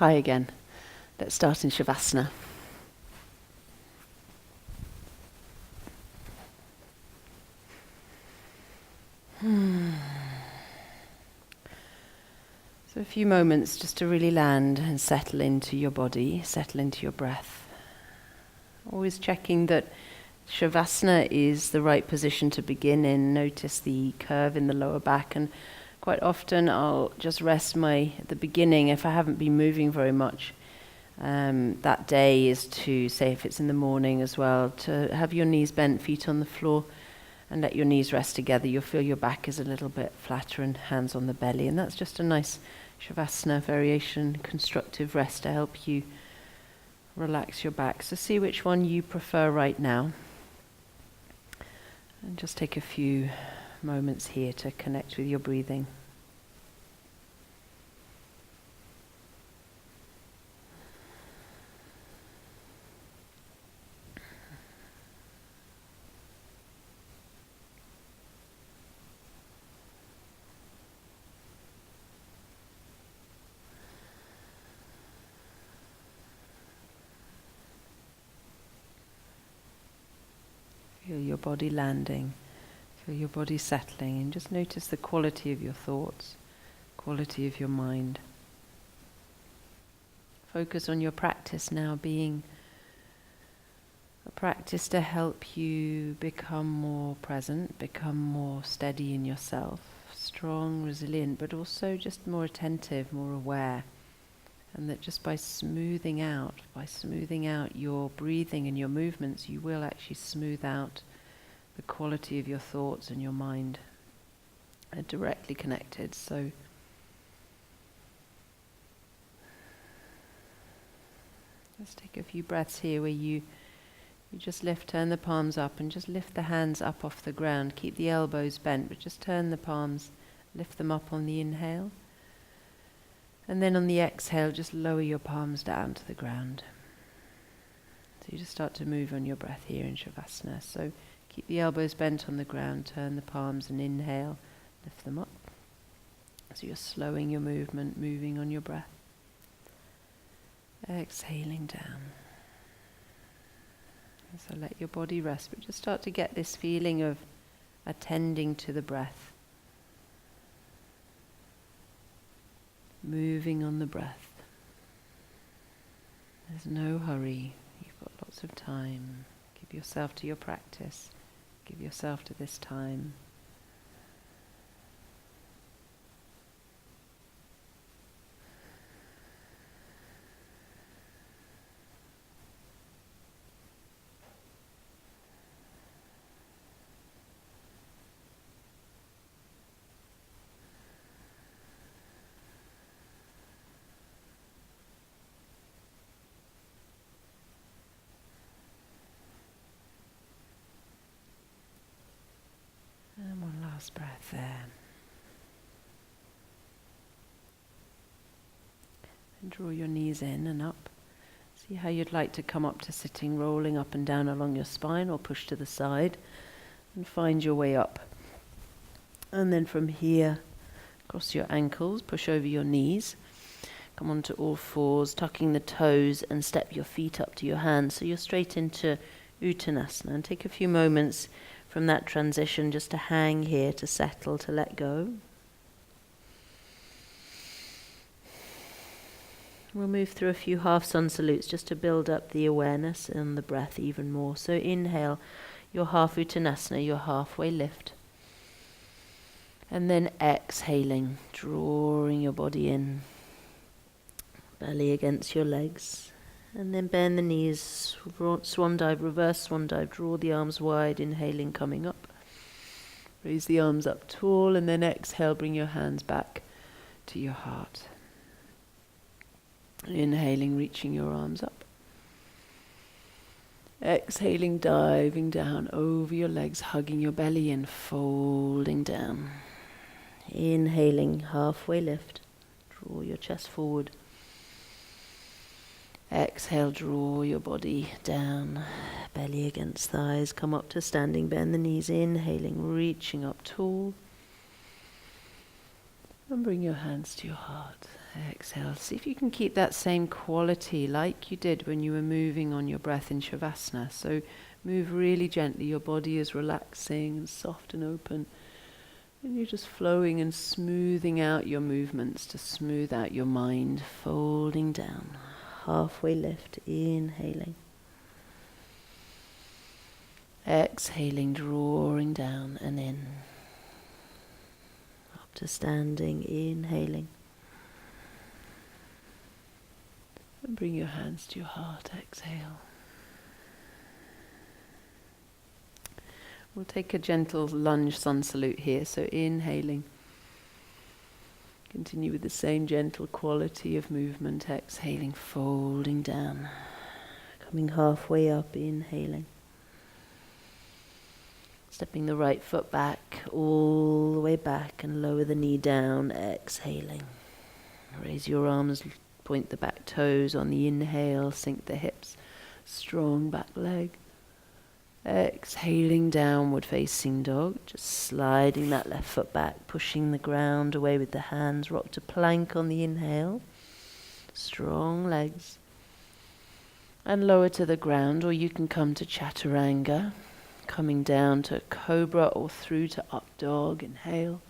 Hi again. Let's start in Shavasana. So a few moments just to really land and settle into your body, settle into your breath. Always checking that Shavasana is the right position to begin in. Notice the curve in the lower back, and quite often I'll just rest at the beginning if I haven't been moving very much. That day is to, say if it's in the morning as well, to have your knees bent, feet on the floor, and let your knees rest together. You'll feel your back is a little bit flatter and hands on the belly, and that's just a nice Shavasana variation, constructive rest to help you relax your back. So see which one you prefer right now. And just take a few moments here to connect with your breathing. Feel your body landing, feel your body settling, and just notice the quality of your thoughts, quality of your mind. Focus on your practice now being a practice to help you become more present, become more steady in yourself, strong, resilient, but also just more attentive, more aware. And that just by smoothing out your breathing and your movements, you will actually smooth out the quality of your thoughts and your mind. They're directly connected. So let's take a few breaths here where you just turn the palms up and just lift the hands up off the ground. Keep the elbows bent, but just turn the palms, lift them up on the inhale. And then on the exhale, just lower your palms down to the ground. So you just start to move on your breath here in Shavasana. So keep the elbows bent on the ground, turn the palms and inhale, lift them up. So you're slowing your movement, moving on your breath. Exhaling down. And so let your body rest, but just start to get this feeling of attending to the breath. Moving on the breath. There's no hurry. You've got lots of time. Give yourself to your practice. Give yourself to this time. And one last breath there. And draw your knees in and up. See how you'd like to come up to sitting, rolling up and down along your spine, or push to the side and find your way up. And then from here, cross your ankles, push over your knees, come onto all fours, tucking the toes, and step your feet up to your hands. So you're straight into Uttanasana. And take a few moments from that transition just to hang here, to settle, to let go. We'll move through a few half sun salutes just to build up the awareness and the breath even more. So inhale your half Uttanasana, your halfway lift. And then exhaling, drawing your body in, belly against your legs. And then bend the knees, swan dive, reverse swan dive, draw the arms wide, inhaling, coming up. Raise the arms up tall, and then exhale, bring your hands back to your heart. Inhaling, reaching your arms up. Exhaling, diving down over your legs, hugging your belly in, folding down. Inhaling, halfway lift, draw your chest forward. Exhale, draw your body down, belly against thighs, come up to standing, bend the knees, inhaling, reaching up tall. And bring your hands to your heart. Exhale. See if you can keep that same quality like you did when you were moving on your breath in Shavasana. So move really gently. Your body is relaxing and soft and open. And you're just flowing and smoothing out your movements to smooth out your mind. Folding down. Halfway lift. Inhaling. Exhaling, drawing down and in. Up to standing. Inhaling. And bring your hands to your heart, exhale. We'll take a gentle lunge sun salute here, so inhaling. Continue with the same gentle quality of movement, exhaling, folding down. Coming halfway up, inhaling. Stepping the right foot back, all the way back, and lower the knee down, exhaling. Raise your arms. Point the back toes on the inhale, sink the hips, strong back leg. Exhaling, downward facing dog, just sliding that left foot back, pushing the ground away with the hands, rock to plank on the inhale, strong legs. And lower to the ground, or you can come to chaturanga, coming down to cobra or through to up dog, inhale.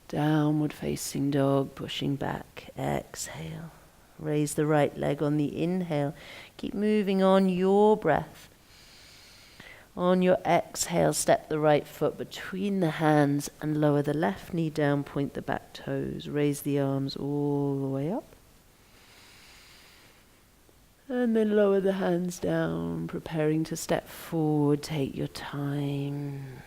Downward facing dog, pushing back, exhale. Raise the right leg on the inhale. Keep moving on your breath. On your exhale, step the right foot between the hands and lower the left knee down, point the back toes. Raise the arms all the way up. And then lower the hands down, preparing to step forward. Take your time.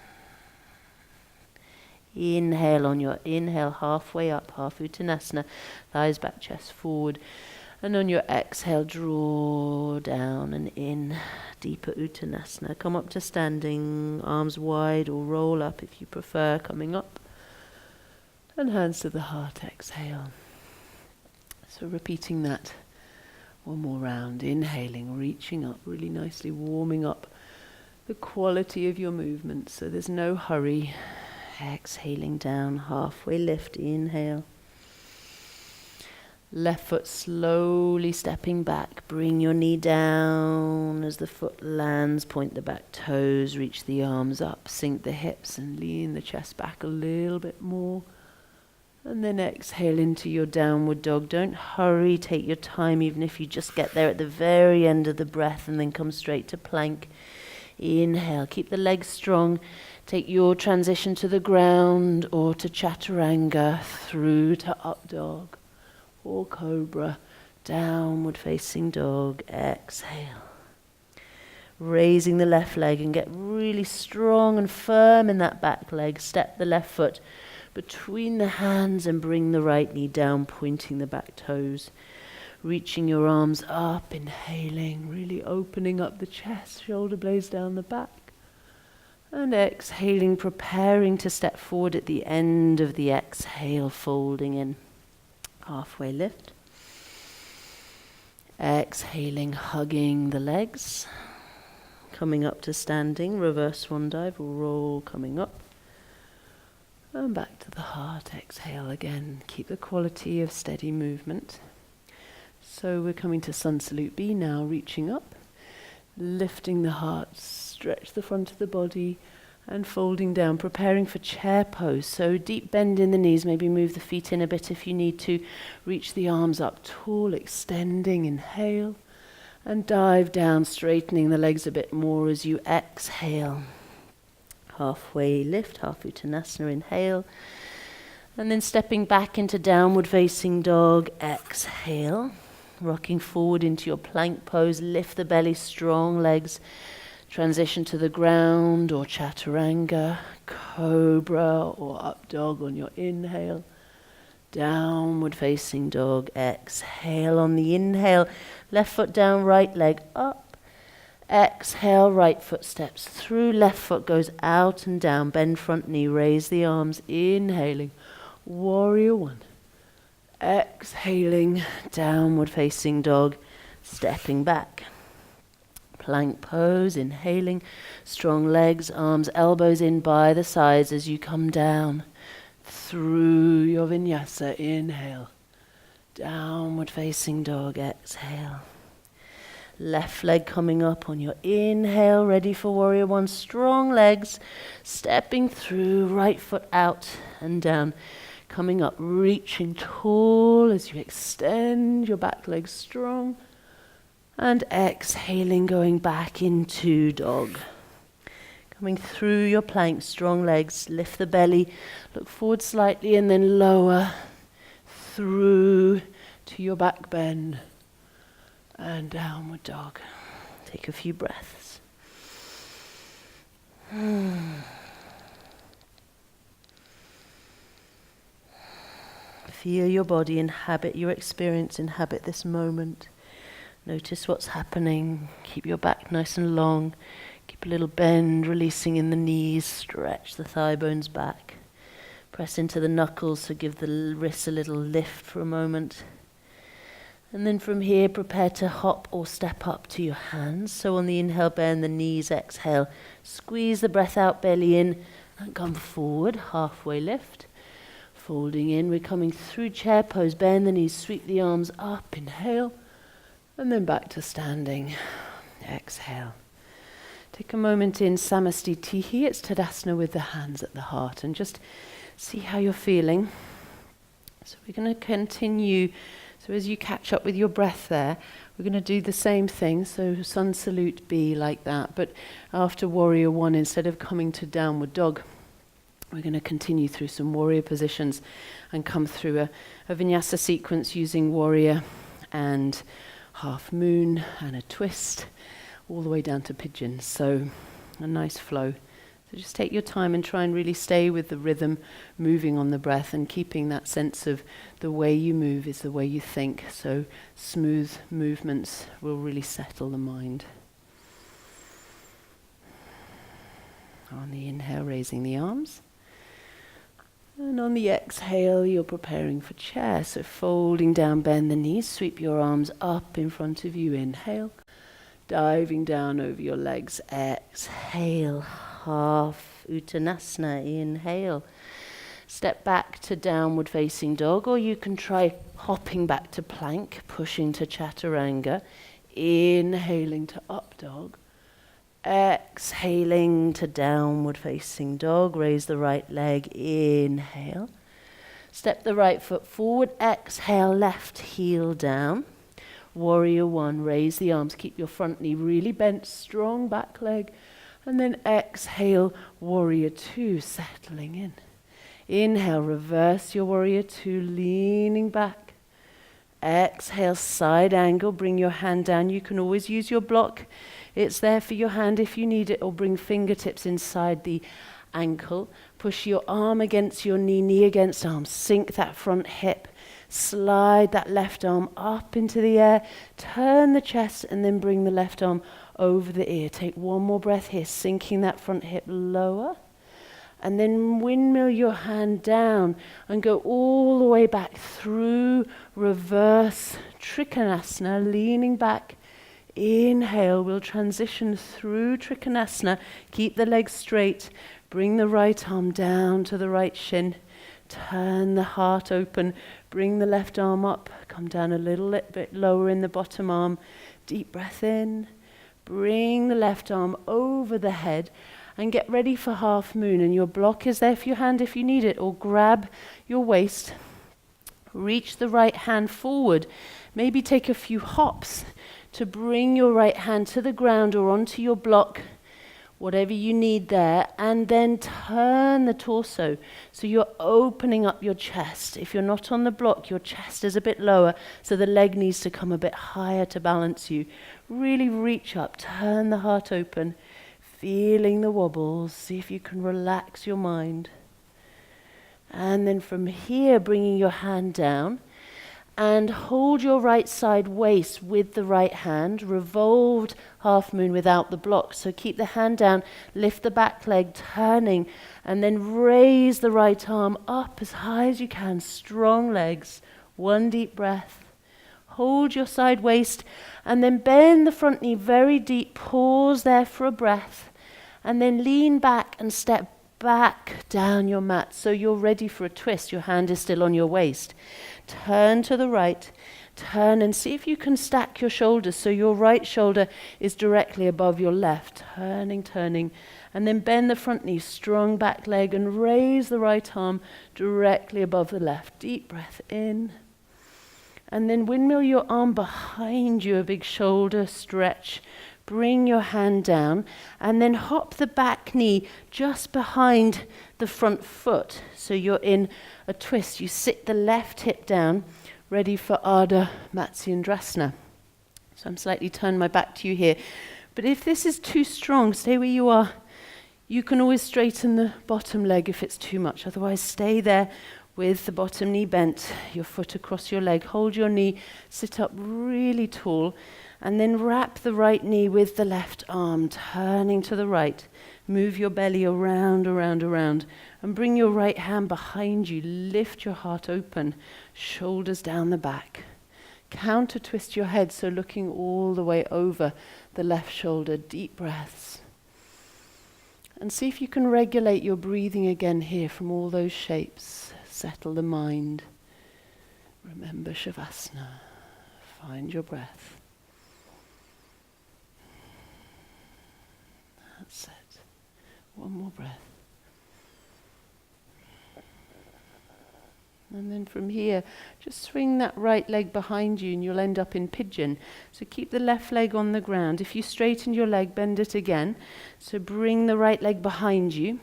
Inhale on your inhale, halfway up, half Uttanasana, thighs back, chest forward. And on your exhale, draw down and in, deeper Uttanasana. Come up to standing, arms wide or roll up if you prefer, coming up. And hands to the heart, exhale. So repeating that one more round, inhaling, reaching up really nicely, warming up the quality of your movement. So there's no hurry. Exhaling down, halfway lift, inhale. Left foot slowly stepping back, bring your knee down as the foot lands, point the back toes, reach the arms up, sink the hips and lean the chest back a little bit more. And then exhale into your downward dog. Don't hurry, take your time, even if you just get there at the very end of the breath and then come straight to plank. Inhale, keep the legs strong. Take your transition to the ground or to chaturanga, through to up dog or cobra, downward facing dog, exhale. Raising the left leg and get really strong and firm in that back leg. Step the left foot between the hands and bring the right knee down, pointing the back toes. Reaching your arms up, inhaling, really opening up the chest, shoulder blades down the back. And exhaling, preparing to step forward at the end of the exhale, folding in. Halfway lift. Exhaling, hugging the legs. Coming up to standing, reverse swan dive, roll coming up. And back to the heart, exhale again. Keep the quality of steady movement. So we're coming to sun salute B now, reaching up. Lifting the heart, stretch the front of the body and folding down, preparing for chair pose. So deep bend in the knees, maybe move the feet in a bit if you need to. Reach the arms up tall, extending, inhale. And dive down, straightening the legs a bit more as you exhale. Halfway lift, half Uttanasana, inhale. And then stepping back into downward facing dog, exhale. Rocking forward into your plank pose, lift the belly, strong legs. Transition to the ground or chaturanga, cobra or up dog on your inhale. Downward facing dog, exhale on the inhale. Left foot down, right leg up. Exhale, right foot steps through, left foot goes out and down. Bend front knee, raise the arms, inhaling. Warrior one. Exhaling, downward facing dog, stepping back. Plank pose, inhaling, strong legs, arms, elbows in by the sides as you come down through your vinyasa. Inhale, Downward facing dog, exhale. Left leg coming up on your inhale, ready for warrior one. Strong legs, stepping through, right foot out and down. Coming up, reaching tall as you extend your back leg strong. And exhaling, going back into dog. Coming through your plank, strong legs, lift the belly, look forward slightly and then lower through to your back bend. And downward dog. Take a few breaths. Feel your body, inhabit your experience, inhabit this moment. Notice what's happening. Keep your back nice and long. Keep a little bend, releasing in the knees. Stretch the thigh bones back. Press into the knuckles, so give the wrists a little lift for a moment. And then from here, prepare to hop or step up to your hands. So on the inhale, bend the knees, exhale. Squeeze the breath out, belly in, and come forward, halfway lift. Folding in, we're coming through chair pose, bend the knees, sweep the arms up, inhale, and then back to standing, exhale. Take a moment in Samastitihi, it's Tadasana with the hands at the heart, and just see how you're feeling. So we're going to continue. So as you catch up with your breath there, we're going to do the same thing. So sun salute B like that. But after warrior one, instead of coming to downward dog, we're going to continue through some warrior positions and come through a vinyasa sequence using warrior and half moon and a twist all the way down to pigeon. So a nice flow. So just take your time and try and really stay with the rhythm, moving on the breath and keeping that sense of the way you move is the way you think. So smooth movements will really settle the mind. On the inhale, raising the arms. And on the exhale, you're preparing for chair. So folding down, bend the knees, sweep your arms up in front of you. Inhale, diving down over your legs. Exhale. Half Uttanasana, inhale. Step back to downward facing dog, or you can try hopping back to plank, pushing to chaturanga, inhaling to up dog, exhaling to downward facing dog. Raise the right leg, inhale. Step the right foot forward, exhale, left heel down. Warrior one, raise the arms, keep your front knee really bent, strong back leg. And then exhale, warrior two, settling in. Inhale, reverse your warrior two, leaning back. Exhale, side angle, bring your hand down. You can always use your block. It's there for your hand if you need it, or bring fingertips inside the ankle. Push your arm against your knee, knee against arm. Sink that front hip. Slide that left arm up into the air. Turn the chest and then bring the left arm over the ear. Take one more breath here, sinking that front hip lower. And then windmill your hand down and go all the way back through reverse Trikanasana, leaning back. Inhale, we'll transition through Trikanasana. Keep the legs straight. Bring the right arm down to the right shin. Turn the heart open. Bring the left arm up. Come down a little bit lower in the bottom arm. Deep breath in. Bring the left arm over the head and get ready for half moon. And your block is there for your hand if you need it, or grab your waist. Reach the right hand forward. Maybe take a few hops to bring your right hand to the ground or onto your block, whatever you need there, and then turn the torso. So you're opening up your chest. If you're not on the block, your chest is a bit lower, so the leg needs to come a bit higher to balance you. Really reach up, turn the heart open, feeling the wobbles. See if you can relax your mind. And then from here, bringing your hand down, and hold your right side waist with the right hand, revolved half moon without the block. So keep the hand down, lift the back leg, turning, and then raise the right arm up as high as you can. Strong legs, one deep breath. Hold your side waist, and then bend the front knee very deep. Pause there for a breath, and then lean back and step back down your mat so you're ready for a twist. Your hand is still on your waist. Turn to the right, turn and see if you can stack your shoulders so your right shoulder is directly above your left. Turning, and then bend the front knee, strong back leg, and raise the right arm directly above the left. Deep breath in. And then windmill your arm behind you, a big shoulder stretch. Bring your hand down and then hop the back knee just behind the front foot. So you're in a twist. You sit the left hip down, ready for Ardha Matsyendrasana. So I'm slightly turned my back to you here. But if this is too strong, stay where you are. You can always straighten the bottom leg if it's too much. Otherwise, stay there with the bottom knee bent, your foot across your leg. Hold your knee, sit up really tall, and then wrap the right knee with the left arm, turning to the right. Move your belly around, and bring your right hand behind you. Lift your heart open, shoulders down the back. Counter twist your head, so looking all the way over the left shoulder. Deep breaths. And see if you can regulate your breathing again here from all those shapes. Settle the mind. Remember Shavasana. Find your breath. That's it. One more breath. And then from here, just swing that right leg behind you and you'll end up in Pigeon. So keep the left leg on the ground. If you straighten your leg, bend it again. So bring the right leg behind you.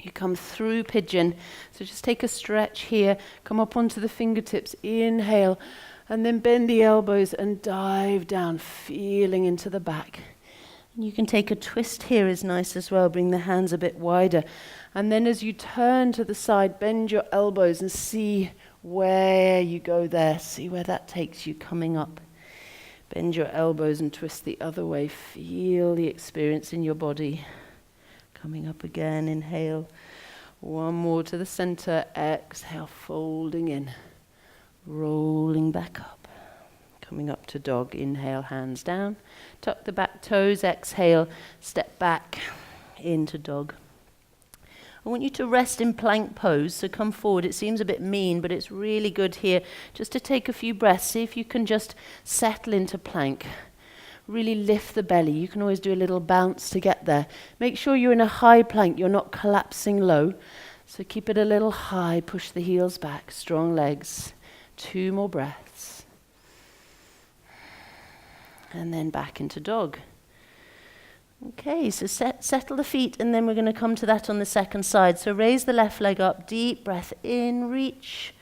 You come through Pigeon. So just take a stretch here. Come up onto the fingertips. Inhale. And then bend the elbows and dive down, feeling into the back. And you can take a twist here is nice as well. Bring the hands a bit wider. And then as you turn to the side, bend your elbows and see where you go there. See where that takes you coming up. Bend your elbows and twist the other way. Feel the experience in your body. Coming up again, inhale. One more to the center. Exhale, folding in. Rolling back up. Coming up to dog. Inhale, hands down. Tuck the back toes. Exhale, step back into dog. I want you to rest in plank pose, so come forward. It seems a bit mean, but it's really good here just to take a few breaths. See if you can just settle into plank. Really lift the belly. You can always do a little bounce to get there. Make sure you're in a high plank. You're not collapsing low. So keep it a little high. Push the heels back. Strong legs. 2 more breaths. And then back into dog. Okay, so settle the feet, and then we're going to come to that on the second side. So raise the left leg up, deep breath in, reach,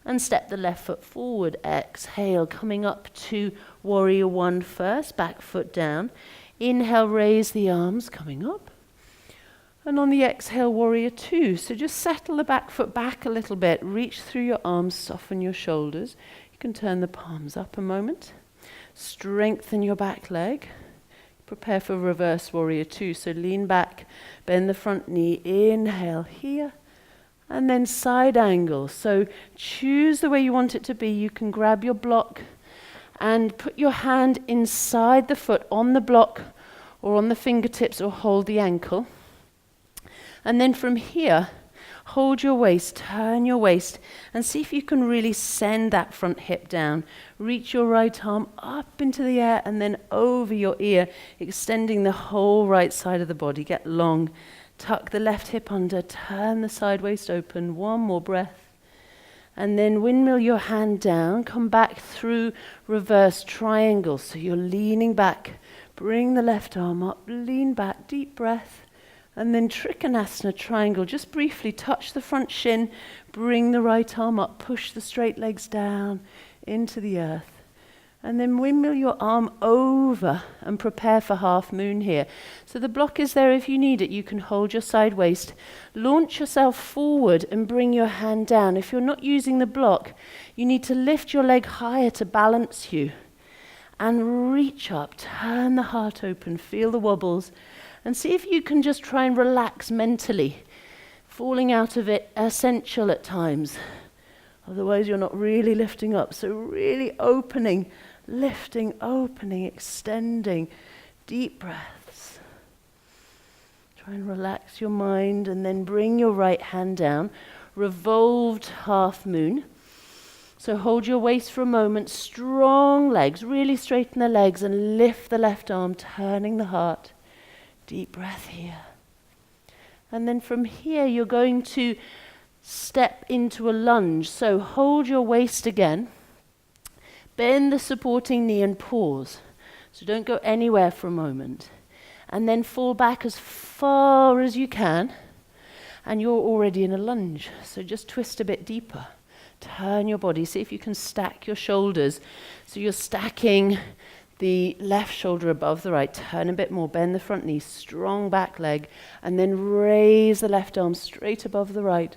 and step the left foot forward. Exhale, coming up to Warrior One first, back foot down. Inhale, raise the arms, coming up. And on the exhale, Warrior Two. So just settle the back foot back a little bit, reach through your arms, soften your shoulders. You can turn the palms up a moment. Strengthen your back leg. Prepare for reverse Warrior Two. So lean back, bend the front knee, inhale here, and then side angle. So choose the way you want it to be. You can grab your block and put your hand inside the foot on the block or on the fingertips, or hold the ankle. And then from here, hold your waist, turn your waist, and see if you can really send that front hip down. Reach your right arm up into the air and then over your ear, extending the whole right side of the body. Get long. Tuck the left hip under, turn the side waist open. One more breath. And then windmill your hand down. Come back through reverse triangle. So you're leaning back. Bring the left arm up, lean back, deep breath. And then Trikanasana triangle. Just briefly touch the front shin, bring the right arm up, push the straight legs down into the earth. And then windmill your arm over and prepare for half moon here. So the block is there if you need it. You can hold your side waist. Launch yourself forward and bring your hand down. If you're not using the block, you need to lift your leg higher to balance you. And reach up, turn the heart open, feel the wobbles. And see if you can just try and relax mentally. Falling out of it essential at times. Otherwise you're not really lifting up. So really opening, lifting, opening, extending. Deep breaths. Try and relax your mind, and then bring your right hand down, revolved half moon. So hold your waist for a moment, strong legs, really straighten the legs and lift the left arm, turning the heart. Deep breath here. And then from here you're going to step into a lunge. So hold your waist again, bend the supporting knee and pause. So don't go anywhere for a moment. And then fall back as far as you can, and you're already in a lunge. So just twist a bit deeper. Turn your body, see if you can stack your shoulders. So you're stacking the left shoulder above the right, turn a bit more, bend the front knee, strong back leg, and then raise the left arm straight above the right.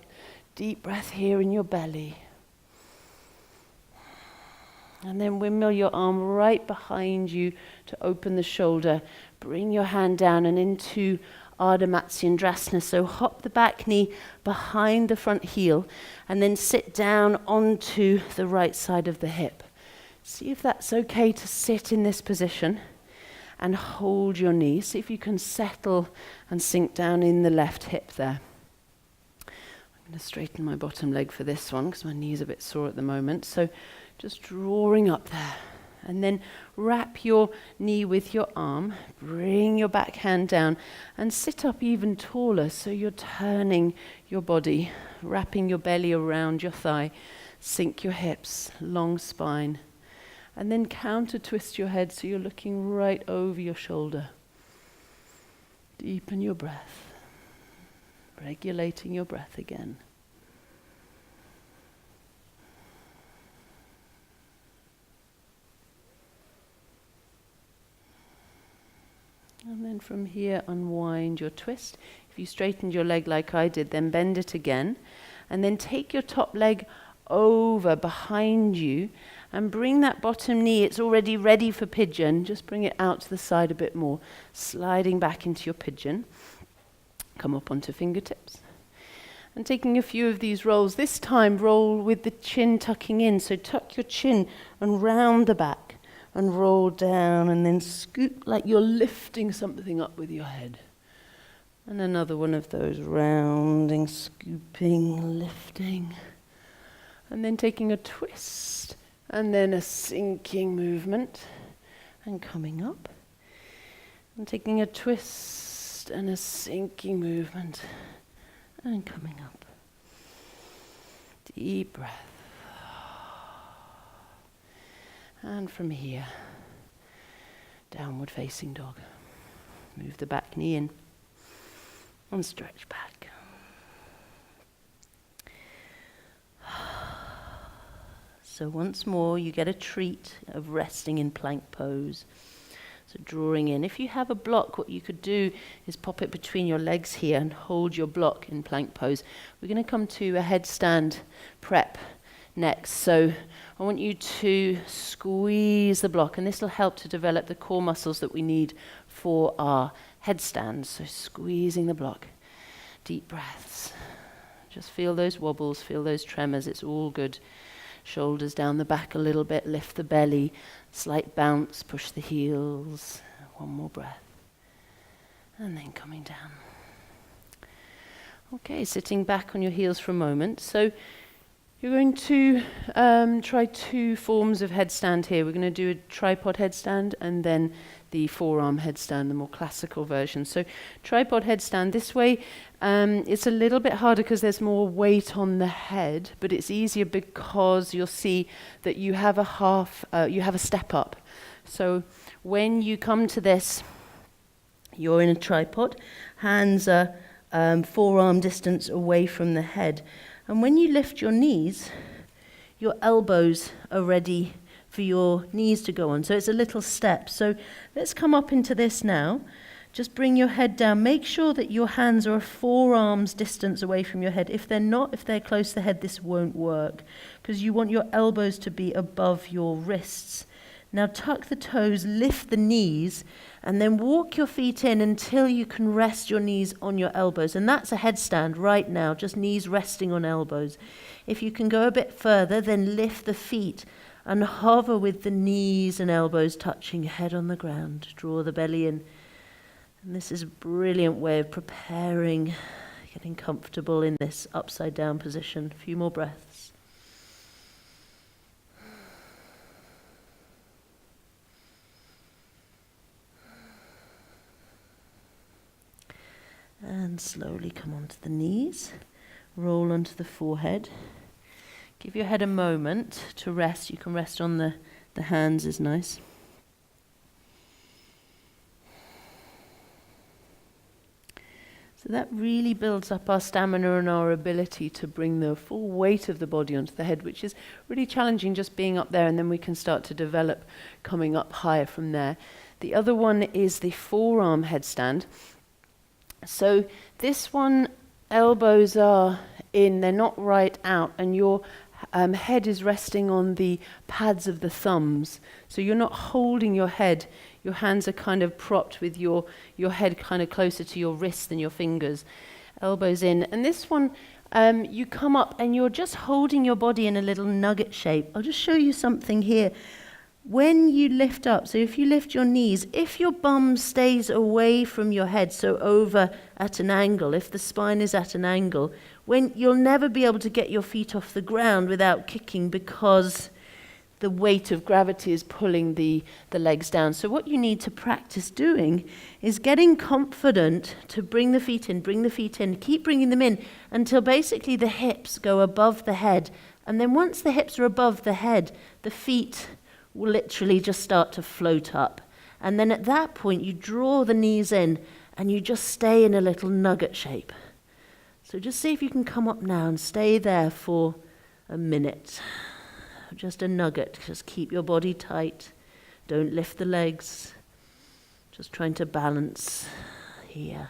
Deep breath here in your belly. And then windmill your arm right behind you to open the shoulder. Bring your hand down and into Ardha Matsyendrasana. So hop the back knee behind the front heel and then sit down onto the right side of the hip. See if that's okay to sit in this position and hold your knee. See if you can settle and sink down in the left hip there. I'm going to straighten my bottom leg for this one because my knee's a bit sore at the moment. So just drawing up there. And then wrap your knee with your arm, bring your back hand down and sit up even taller so you're turning your body, wrapping your belly around your thigh, sink your hips, long spine, and then counter twist your head so you're looking right over your shoulder. Deepen your breath, regulating your breath again. And then from here, unwind your twist. If you straightened your leg like I did, then bend it again. And then take your top leg over behind you and bring that bottom knee. It's already ready for pigeon. Just bring it out to the side a bit more, sliding back into your pigeon. Come up onto fingertips. And taking a few of these rolls. This time, roll with the chin tucking in. So tuck your chin and round the back. And roll down and then scoop like you're lifting something up with your head. And another one of those rounding, scooping, lifting. And then taking a twist and then a sinking movement and coming up. And taking a twist and a sinking movement and coming up. Deep breath. And from here, downward facing dog. Move the back knee in and stretch back. So once more, you get a treat of resting in plank pose. So drawing in. If you have a block, what you could do is pop it between your legs here and hold your block in plank pose. We're going to come to a headstand prep next. So I want you to squeeze the block, and this will help to develop the core muscles that we need for our headstands. So squeezing the block. Deep breaths. Just feel those wobbles, feel those tremors. It's all good. Shoulders down the back a little bit, lift the belly, slight bounce, push the heels. One more breath. And then coming down. Okay, sitting back on your heels for a moment. So you're going to try two forms of headstand here. We're going to do a tripod headstand and then the forearm headstand, the more classical version. So tripod headstand, this way it's a little bit harder because there's more weight on the head, but it's easier because you'll see that you have a step up. So when you come to this, you're in a tripod, hands are forearm distance away from the head. And when you lift your knees, your elbows are ready for your knees to go on. So it's a little step. So let's come up into this now. Just bring your head down. Make sure that your hands are forearms distance away from your head. If they're not, if they're close to the head, this won't work because you want your elbows to be above your wrists. Now tuck the toes, lift the knees, and then walk your feet in until you can rest your knees on your elbows. And that's a headstand right now, just knees resting on elbows. If you can go a bit further, then lift the feet and hover with the knees and elbows touching, head on the ground. Draw the belly in And this is a brilliant way of preparing, getting comfortable in this upside down position. A few more breaths. And slowly come onto the knees, roll onto the forehead. Give your head a moment to rest. You can rest on the hands is nice. So that really builds up our stamina and our ability to bring the full weight of the body onto the head, which is really challenging just being up there, and then we can start to develop coming up higher from there. The other one is the forearm headstand. So this one, elbows are in, they're not right out, and your head is resting on the pads of the thumbs. So you're not holding your head. Your hands are kind of propped with your head kind of closer to your wrist than your fingers. Elbows in. And this one, you come up and you're just holding your body in a little nugget shape. I'll just show you something here. When you lift up, so if you lift your knees, if your bum stays away from your head, so over at an angle, if the spine is at an angle, when you'll never be able to get your feet off the ground without kicking, because the weight of gravity is pulling the legs down. So what you need to practice doing is getting confident to bring the feet in, keep bringing them in until basically the hips go above the head. And then once the hips are above the head, the feet will literally just start to float up. And then at that point, you draw the knees in and you just stay in a little nugget shape. So just see if you can come up now and stay there for a minute. Just a nugget. Just keep your body tight. Don't lift the legs. Just trying to balance here.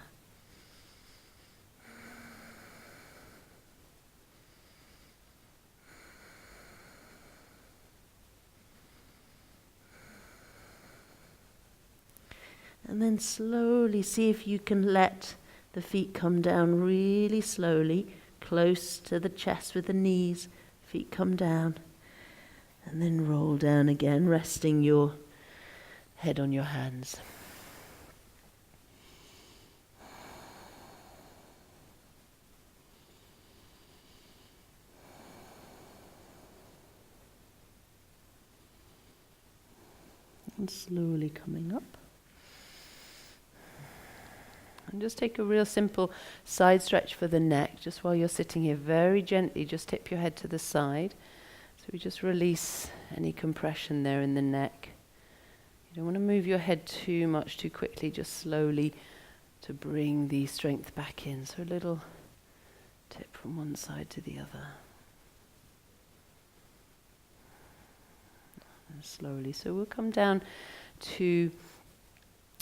And then slowly see if you can let the feet come down really slowly, close to the chest with the knees. Feet come down. And then roll down again, resting your head on your hands. And slowly coming up. And just take a real simple side stretch for the neck, just while you're sitting here. Very gently, just tip your head to the side. So we just release any compression there in the neck. You don't want to move your head too much too quickly, just slowly to bring the strength back in. So a little tip from one side to the other. And slowly. So we'll come down to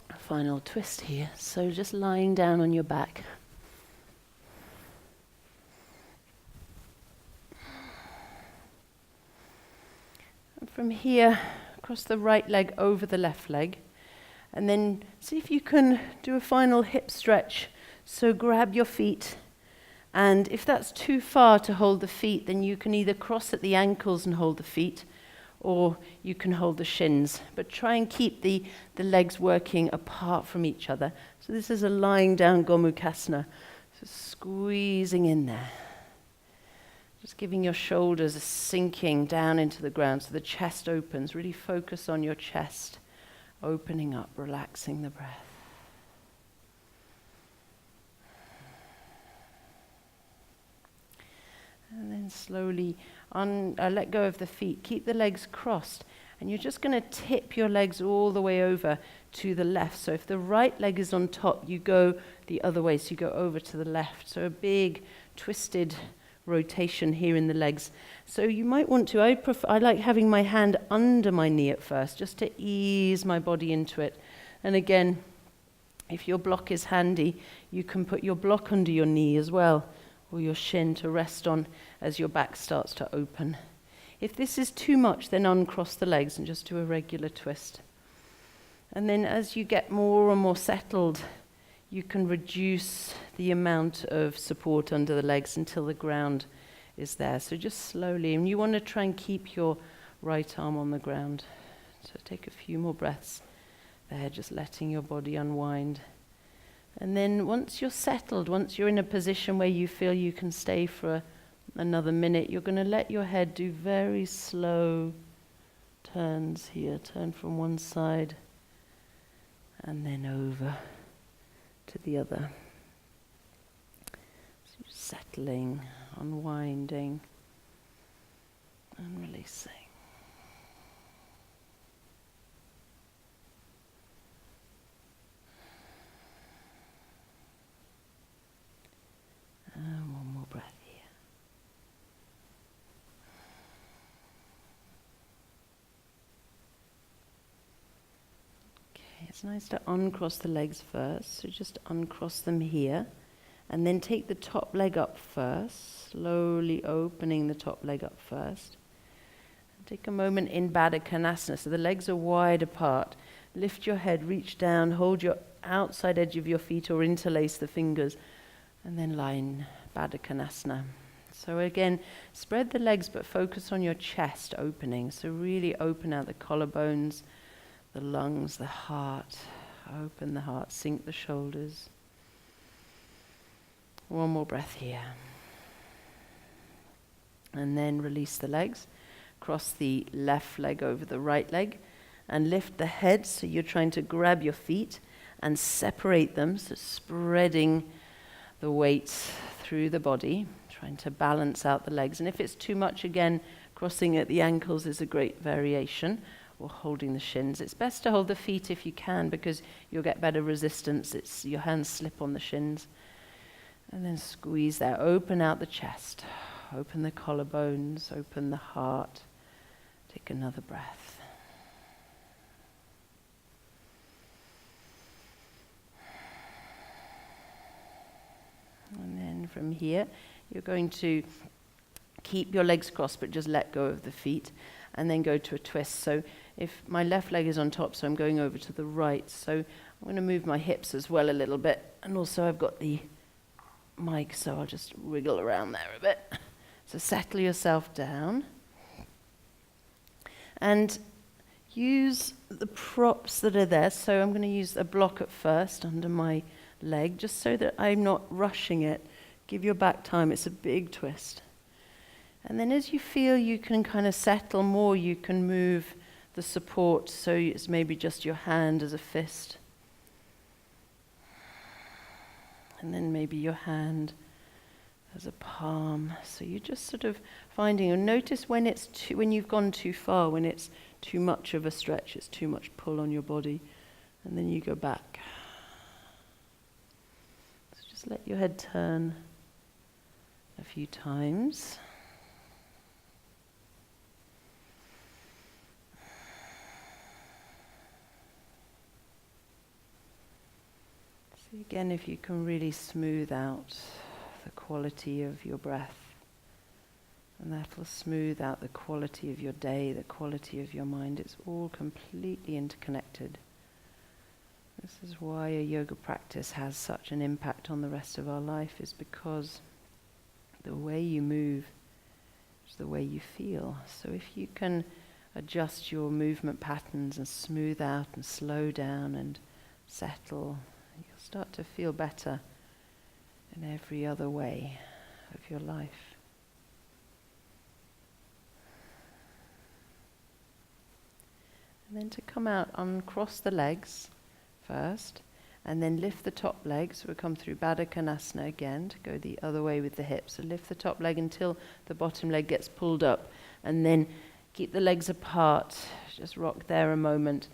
a final twist here. So just lying down on your back. And from here, across the right leg over the left leg. And then see if you can do a final hip stretch. So grab your feet. And if that's too far to hold the feet, then you can either cross at the ankles and hold the feet, or you can hold the shins. But try and keep the legs working apart from each other. So this is a lying down Gomukhasana. So squeezing in there. Just giving your shoulders a sinking down into the ground so the chest opens. Really focus on your chest. Opening up, relaxing the breath. And then slowly let go of the feet. Keep the legs crossed. And you're just going to tip your legs all the way over to the left. So if the right leg is on top, you go the other way. So you go over to the left. So a big twisted rotation here in the legs. So you might want to, I like having my hand under my knee at first, just to ease my body into it. And again, if your block is handy, you can put your block under your knee as well, or your shin to rest on as your back starts to open. If this is too much, then uncross the legs and just do a regular twist. And then as you get more and more settled, you can reduce the amount of support under the legs until the ground is there. So just slowly, and you want to try and keep your right arm on the ground. So take a few more breaths there, just letting your body unwind And then once you're settled, once you're in a position where you feel you can stay for another minute, you're going to let your head do very slow turns here. Turn from one side and then over to the other. So you're settling, unwinding and releasing. And one more breath here. Okay, it's nice to uncross the legs first. So just uncross them here. And then take the top leg up first. Slowly opening the top leg up first. And take a moment in Konasana. So the legs are wide apart. Lift your head, reach down, hold your outside edge of your feet or interlace the fingers. And then lie in Konasana. So again, spread the legs but focus on your chest opening. So really open out the collarbones, the lungs, the heart. Open the heart, sink the shoulders. One more breath here. And then release the legs. Cross the left leg over the right leg. And lift the head, so you're trying to grab your feet and separate them, so spreading the weight through the body, trying to balance out the legs. And if it's too much, again, crossing at the ankles is a great variation, or holding the shins. It's best to hold the feet if you can, because you'll get better resistance. It's your hands slip on the shins. And then squeeze there. Open out the chest. Open the collarbones. Open the heart. Take another breath. And then from here, you're going to keep your legs crossed, but just let go of the feet, and then go to a twist. So if my left leg is on top, so I'm going over to the right. So I'm going to move my hips as well a little bit. And also I've got the mic, so I'll just wiggle around there a bit. So settle yourself down. And use the props that are there. So I'm going to use a block at first under my leg, just so that I'm not rushing it. Give your back time. It's a big twist. And then as you feel you can kind of settle more, you can move the support, so it's maybe just your hand as a fist. And then maybe your hand as a palm. So you're just sort of finding, and notice when when you've gone too far, when it's too much of a stretch, it's too much pull on your body, and then you go back. So just let your head turn a few times. See again if you can really smooth out the quality of your breath. And that will smooth out the quality of your day, the quality of your mind. It's all completely interconnected. This is why a yoga practice has such an impact on the rest of our life, is because the way you move is the way you feel. So if you can adjust your movement patterns and smooth out and slow down and settle, you'll start to feel better in every other way of your life. And then to come out, uncross the legs first, and then lift the top leg. So we'll come through Konasana again to go the other way with the hips. So lift the top leg until the bottom leg gets pulled up, and then keep the legs apart. Just rock there a moment,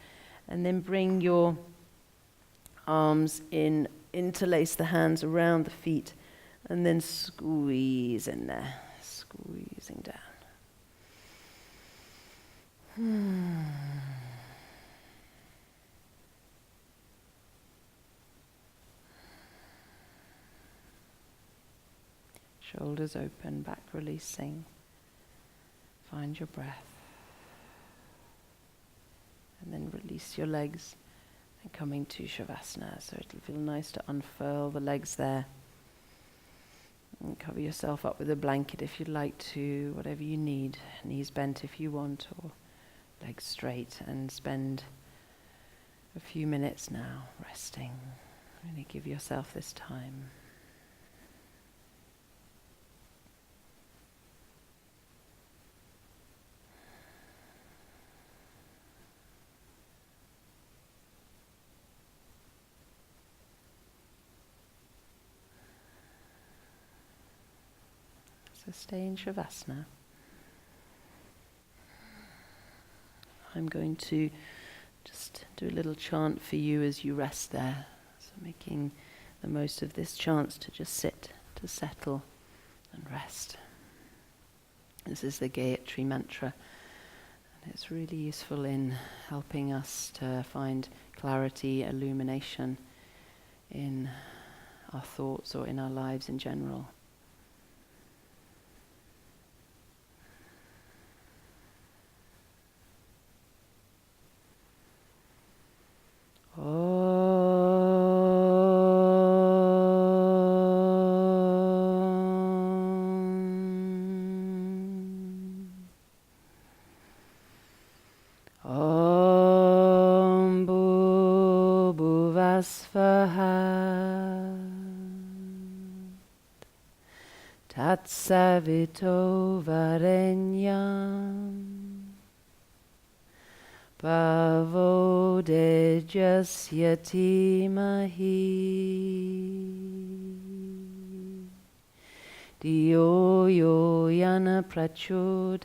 and then bring your arms in, interlace the hands around the feet, and then squeeze in there, squeezing down. Shoulders open, back releasing. Find your breath. And then release your legs. And coming to Shavasana, so it'll feel nice to unfurl the legs there. And cover yourself up with a blanket if you'd like to, whatever you need. Knees bent if you want, or legs straight. And spend a few minutes now resting, Really give yourself this time. So stay in Shavasana. I'm going to just do a little chant for you as you rest there. So making the most of this chance to just sit, to settle and rest. This is the Gayatri Mantra, and it's really useful in helping us to find clarity, illumination in our thoughts or in our lives in general. Om Bhuvasvaha Tatsavito Varenyam Bhavo Dejasya Dhimahi Diyo Yo Yana Prachodayat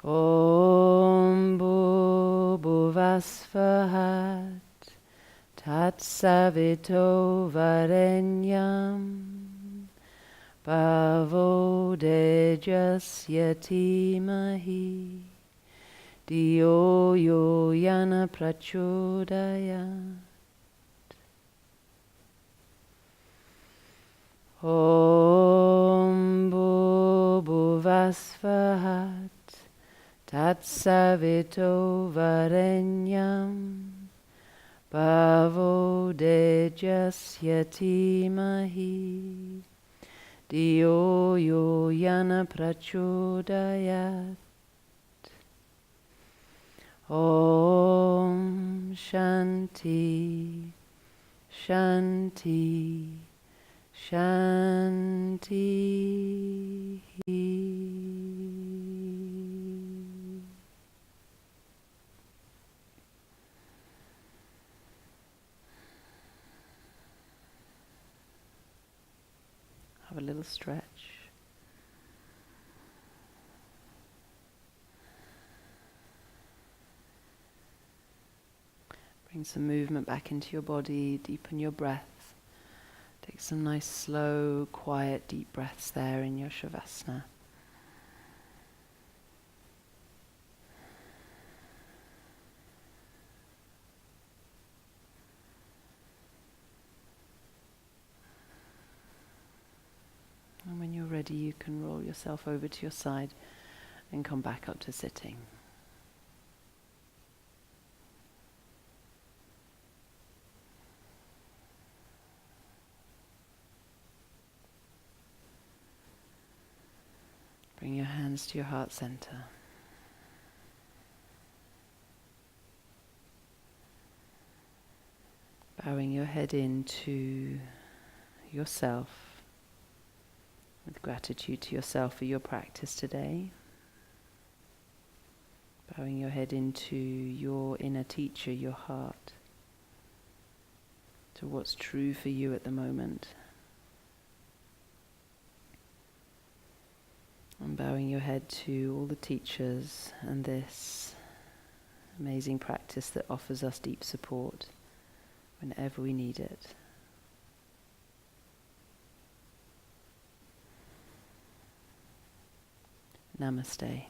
Om Bhuvasvahat Tatsavito Varenyam Bhavo Dejasya Dhimahi Diyo Yo Yana Prachodayat Om Bhuvasvahat Tatsavito Varenyam Bhavo Dejasya Dhimahi Diyo Yo Yana Prachodayat Om Shanti Shanti Shanti. Have a little stretch. Bring some movement back into your body, deepen your breath. Take some nice, slow, quiet, deep breaths there in your Shavasana. And when you're ready, you can roll yourself over to your side and come back up to sitting. Bring your hands to your heart center. Bowing your head into yourself with gratitude to yourself for your practice today. Bowing your head into your inner teacher, your heart, to what's true for you at the moment. And bowing your head to all the teachers and this amazing practice that offers us deep support whenever we need it. Namaste.